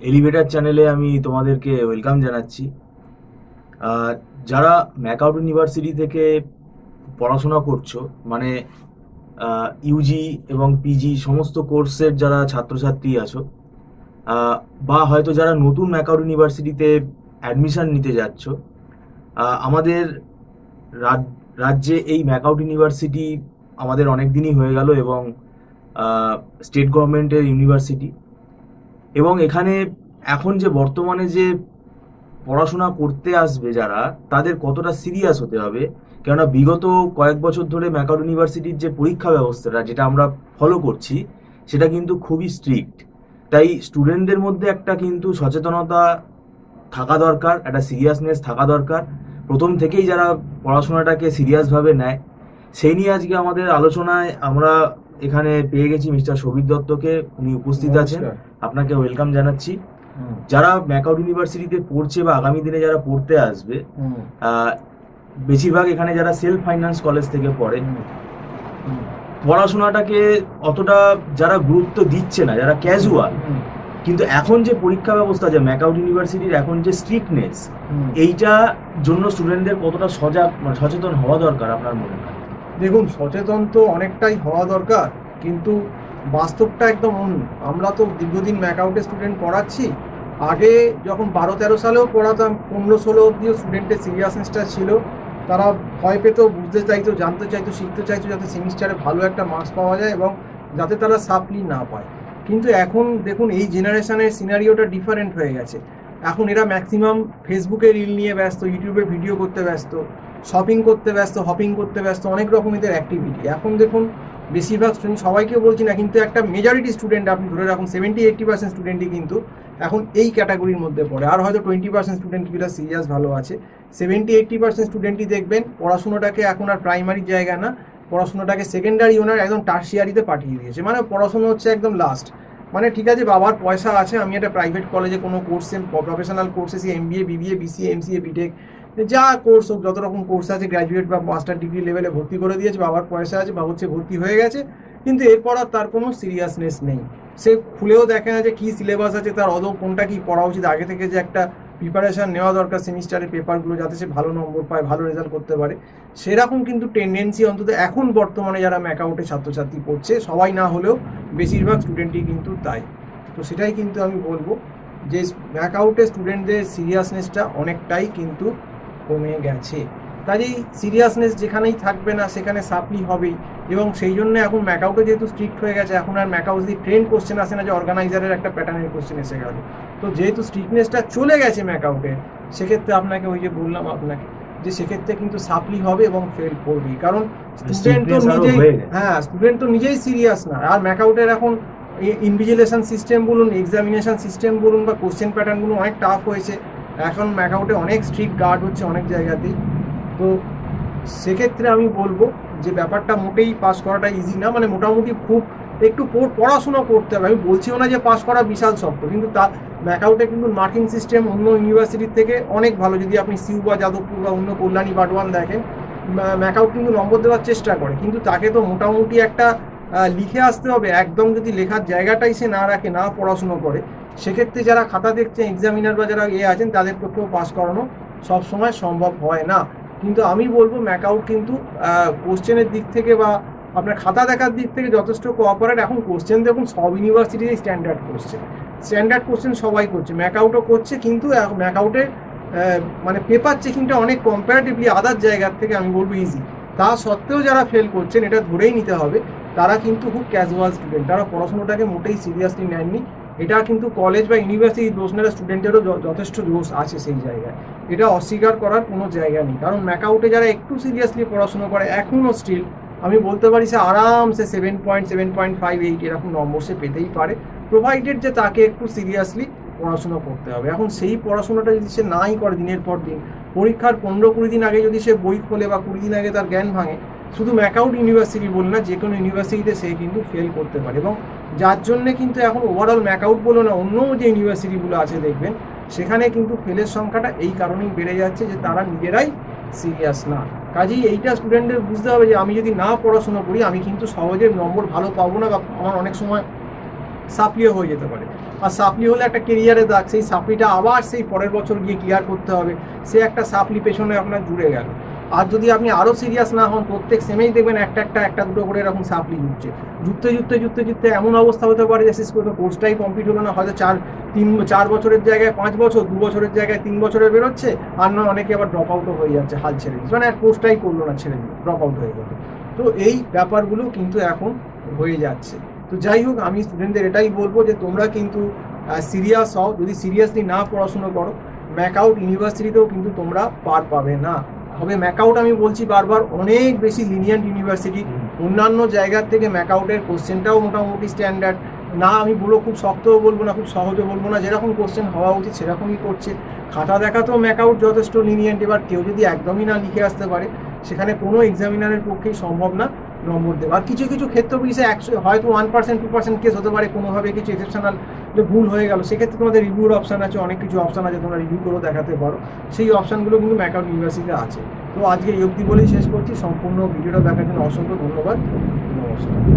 Elevator চ্যানেলে আমি তোমাদেরকে ওয়েলকাম জানাচ্ছি। যারা ম্যাকআউট ইউনিভার্সিটি থেকে পড়াশোনা করছো, মানে ইউজি এবং পিজি সমস্ত কোর্সের যারা ছাত্রছাত্রী আছো, বা হয়তো যারা নতুন ম্যাকআউট ইউনিভার্সিটিতে অ্যাডমিশন নিতে যাচ্ছ, আমাদের রাজ্যে এই ম্যাকআউট ইউনিভার্সিটি আমাদের অনেক দিনই হয়ে গেল এবং স্টেট গভর্নমেন্টের ইউনিভার্সিটি। এবং এখানে এখন যে বর্তমানে যে পড়াশোনা করতে আসবে যারা, তাদের কতটা সিরিয়াস হতে হবে, কেননা বিগত কয়েক বছর ধরে ম্যাকআউট ইউনিভার্সিটির যে পরীক্ষা ব্যবস্থাটা যেটা আমরা ফলো করছি সেটা কিন্তু খুবই স্ট্রিক্ট। তাই স্টুডেন্টদের মধ্যে একটা কিন্তু সচেতনতা থাকা দরকার, একটা সিরিয়াসনেস থাকা দরকার, প্রথম থেকেই যারা পড়াশোনাটাকে সিরিয়াসভাবে নেয়। সেই নিয়ে আজকে আমাদের আলোচনায় আমরা এখানে পেয়ে গেছি মিস্টার শোভিত দত্তকে। উনি উপস্থিত আছেন, আপনাকে ওয়েলকাম জানাচ্ছি। যারা ম্যাকআউট ইউনিভার্সিটিতে পড়ছে বা আগামী দিনে যারা পড়তে আসবে, বেশিরভাগ এখানে যারা সেলফ ফাইন্যান্স কলেজ থেকে পড়ে, পড়াশোনাটাকে অতটা যারা গুরুত্ব দিচ্ছে না, যারা ক্যাজুয়াল, কিন্তু এখন যে পরীক্ষা ব্যবস্থা, যে ম্যাকআউট ইউনিভার্সিটির এখন যে স্ট্রিক্টনেস, এইটা জন্য স্টুডেন্টদের কতটা সজাগ মানে সচেতন হওয়া দরকার আপনার মনে হয়? দেখুন, সচেতন তো অনেকটাই হওয়া দরকার, কিন্তু বাস্তবটা একদম অন্য। আমরা তো দীর্ঘদিন ম্যাকআউটে স্টুডেন্ট পড়াচ্ছি। আগে যখন 12-13 সালেও পড়াতাম, 15-16 অব্দিও স্টুডেন্টের সিরিয়াসনেসটা ছিল। তারা ভয় পেত, বুঝতে চাইতো, জানতে চাইতো, শিখতে চাইতো, যাতে সেমিস্টারে ভালো একটা মার্কস পাওয়া যায় এবং যাতে তারা সাপ্লি না পায়। কিন্তু এখন দেখুন, এই জেনারেশনের সিনারিওটা ডিফারেন্ট হয়ে গেছে। এখন এরা ম্যাক্সিমাম ফেসবুকে রিল নিয়ে ব্যস্ত, ইউটিউবে ভিডিও করতে ব্যস্ত, শপিং করতে ব্যস্ত, হপিং করতে ব্যস্ত, অনেক রকমের অ্যাক্টিভিটি। এখন দেখুন, বেশিরভাগ স্টুডেন্ট, সবাইকে বলছি না, কিন্তু একটা মেজরিটি স্টুডেন্ট, আপনি ধরে রাখুন 70-80% স্টুডেন্টই কিন্তু এখন এই ক্যাটাগরির মধ্যে পড়ে। আর হয়তো 20% স্টুডেন্ট কিছুটা সিরিয়াস ভালো আছে। 70-80% স্টুডেন্টই দেখবেন পড়াশোনাটাকে এখন আর প্রাইমারি জায়গা না, পড়াশোনাটাকে সেকেন্ডারি ওনার একদম টার্সিয়ারিতে পাঠিয়ে দিয়েছে। মানে পড়াশোনা হচ্ছে একদম লাস্ট। মানে ঠিক আছে, বাবার পয়সা আছে, আমি একটা প্রাইভেট কলেজে কোনো কোর্সে, প্রফেশনাল কোর্সে, সে MBA, BBA, BCA, MCA, BTech, যা কোর্স হোক, যত রকম কোর্স আছে, গ্র্যাজুয়েট বা মাস্টার ডিগ্রি লেভেলে ভর্তি করে দিয়েছে, বাবার পয়সা আছে, বাবা হচ্ছে ভর্তি হয়ে গেছে। কিন্তু এরপর আর তার কোনো সিরিয়াসনেস নেই। সে খুলেও দেখে না যে কী সিলেবাস আছে, তার আদৌ কোনটা কী পড়া উচিত। আগে থেকে যে একটা প্রিপারেশান নেওয়া দরকার সেমিস্টারের পেপারগুলো, যাতে সে ভালো নম্বর পায়, ভালো রেজাল্ট করতে পারে, সেরকম কিন্তু টেন্ডেন্সি অন্তত এখন বর্তমানে যারা ম্যাকআউটে ছাত্রছাত্রী পড়ছে, সবাই না হলেও বেশিরভাগ স্টুডেন্টই কিন্তু তাই। তো সেটাই কিন্তু আমি বলবো যে ম্যাকআউটে স্টুডেন্টদের সিরিয়াসনেসটা অনেকটাই কিন্তু কমে গেছে। কাজেই সিরিয়াসনেস যেখানেই থাকবে না, সেখানে সাপ্লি হবেই। এবং সেই জন্য এখন ম্যাকআউটে যেহেতু স্ট্রিক্ট হয়ে গেছে, এখন আর ম্যাকআউট দিয়ে ট্রেন্ড কোশ্চেন আসে না যে অর্গানাইজারের একটা প্যাটার্নের কোশ্চেন এসে গেল। তো যেহেতু স্ট্রিক্টনেসটা চলে গেছে ম্যাকআউটে, সেক্ষেত্রে আপনাকে ওই যে বললাম আপনাকে, যে সেক্ষেত্রে কিন্তু সাপ্লি হবে এবং ফেল করবেই। কারণ স্টুডেন্ট তো নিজেই সিরিয়াস না। আর ম্যাকআউটের এখন ইনভিজিলেশন সিস্টেম বলুন, এক্সামিনেশন সিস্টেম বলুন, বা কোশ্চেন প্যাটার্নগুলো অনেক টাফ হয়েছে। এখন ম্যাকআউটে অনেক স্ট্রিক্ট গার্ড হচ্ছে অনেক জায়গাতেই। তো সেক্ষেত্রে আমি বলবো যে ব্যাপারটা মোটেই পাস করাটা ইজি না। মানে মোটামুটি খুব একটু পড়াশোনা করতে হবে। আমি বলছিও না যে পাস করা বিশাল শক্ত, কিন্তু তা ম্যাকআউটে কিন্তু মার্কিং সিস্টেম অন্য ইউনিভার্সিটির থেকে অনেক ভালো। যদি আপনি সিউ বা যাদবপুর বা অন্য কল্যাণী বাটওয়ান দেখেন, ম্যাকআউট কিন্তু নম্বর দেওয়ার চেষ্টা করে, কিন্তু তাকে তো মোটামুটি একটা লিখে আসতে হবে। একদম যদি লেখার জায়গাটাই সে না রাখে, না পড়াশুনো করে, সেক্ষেত্রে যারা খাতা দেখছেন, এক্সামিনার বা যারা আছেন, তাদের পক্ষেও পাস করানো সবসময় সম্ভব হয় না। কিন্তু আমি বলবো ম্যাকআউট কিন্তু কোশ্চেনের দিক থেকে বা আপনার খাতা দেখার দিক থেকে যথেষ্ট কোঅপারেট। এখন কোশ্চেন দেখুন, সব ইউনিভার্সিটিতেই স্ট্যান্ডার্ড কোশ্চেন সবাই করছে, ম্যাকআউটও করছে। কিন্তু ম্যাকআউটের মানে পেপার চেকিংটা অনেক কম্পারেটিভলি আদার জায়গার থেকে আমি বলবো ইজি। তা সত্ত্বেও যারা ফেল করছেন, এটা ধরেই নিতে হবে তারা কিন্তু খুব ক্যাজুয়াল স্টুডেন্ট, তারা পড়াশোনাটাকে মোটেই সিরিয়াসলি নেননি। এটা কিন্তু কলেজ বা ইউনিভার্সিটি দোষ না, স্টুডেন্টেরও যথেষ্ট দোষ আছে সেই জায়গায়। এটা অস্বীকার করার কোনো জায়গা নেই। কারণ ম্যাকআউটে যারা একটু সিরিয়াসলি পড়াশোনা করে, এখনও স্টিল আমি বলতে পারি সে আরামসে 7.7.58 এরকম নম্বর সে পেতেই পারে, প্রোভাইডেড যে তাকে একটু সিরিয়াসলি পড়াশোনা করতে হবে। এখন সেই পড়াশোনাটা যদি সে নাই করে দিনের পর দিন, পরীক্ষার 15-20 দিন আগে যদি সে বই খোলে বা 20 দিন আগে তার জ্ঞান ভাঙে, শুধু ম্যাকআউট ইউনিভার্সিটি বলে না, যে কোনো ইউনিভার্সিটিতে সে কিন্তু ফেল করতে পারে। এবং যার জন্যে কিন্তু এখন ওভারঅল ম্যাকআউট বলো না, অন্য যে ইউনিভার্সিটিগুলো আছে দেখবেন, সেখানে কিন্তু ফেলের সংখ্যাটা এই কারণেই বেড়ে যাচ্ছে যে তারা নিজেরাই সিরিয়াস না। কাজেই এইটা স্টুডেন্টদের বুঝতে হবে যে আমি যদি না পড়াশোনা করি, আমি কিন্তু সহজে নম্বর ভালো পাবো না, বা আমার অনেক সময় সাপ্লিও হয়ে যেতে পারে। আর সাপ্লি হলে একটা কেরিয়ারে দাগ, সেই সাপ্লিটা আবার সেই পরের বছর গিয়ে ক্লিয়ার করতে হবে, সে একটা সাপ্লি পেছনে আপনার জুড়ে গেল। আর যদি আপনি আরও সিরিয়াস না হন, প্রত্যেক সেমেই দেখবেন একটা দুটো করে এরকম সাপ্লি জুড়তে এমন অবস্থা হতে পারে যে শেষ করে কোর্সটাই কমপ্লিট হলো না, হয়তো 4 বছরের জায়গায় 5 বছর, 2 বছরের জায়গায় 3 বছরে বেরোচ্ছে, আর নয় অনেকে আবার ড্রপ আউটও হয়ে যাচ্ছে, হাল ছেড়ে দিচ্ছে, মানে কোর্সটাই করলো না, ছেড়ে দিল, ড্রপ আউট হয়ে গেল। তো এই ব্যাপারগুলো কিন্তু এখন হয়ে যাচ্ছে। তো যাই হোক, আমি স্টুডেন্টদের এটাই বলবো যে তোমরা কিন্তু সিরিয়াস হও। যদি সিরিয়াসলি না পড়াশুনো করো, ম্যাকআউট ইউনিভার্সিটিতেও কিন্তু তোমরা পার পাবে না। তবে ম্যাকআউট, আমি বলছি বারবার, অনেক বেশি লিনিয়েন্ট ইউনিভার্সিটি। অন্যান্য জায়গার থেকে ম্যাকআউটের কোশ্চেনটাও মোটামুটি স্ট্যান্ডার্ড না, আমি বলবো খুব শক্তও বলবো না, খুব সহজও বলবো না, যেরকম কোশ্চেন হওয়া উচিত সেরকমই করছে। খাতা দেখাতেও ম্যাকআউট যথেষ্ট লিনিয়েন্ট। এবার কেউ যদি একদমই না লিখে আসতে পারে, সেখানে কোনো এক্সামিনারের পক্ষেই সম্ভব না নম্বর দেওয়া। আর কিছু কিছু ক্ষেত্র বিশেষে হয়তো 1% 2% কেস হতে পারে, কোনোভাবে কিছু এক্সেপশনাল ভুল হয়ে গেল, সেক্ষেত্রে তোমাদের রিভিউর অপশান আছে, অনেক কিছু অপশান আছে, তোমরা রিভিউ করেও দেখাতে পারো। সেই অপশানগুলো কিন্তু ম্যাকআউট ইউনিভার্সিটিতে আছে। তো আজকে এই অবধি বলেই শেষ করছি। সম্পূর্ণ ভিডিওটা দেখার জন্য অসংখ্য ধন্যবাদ। নমস্কার।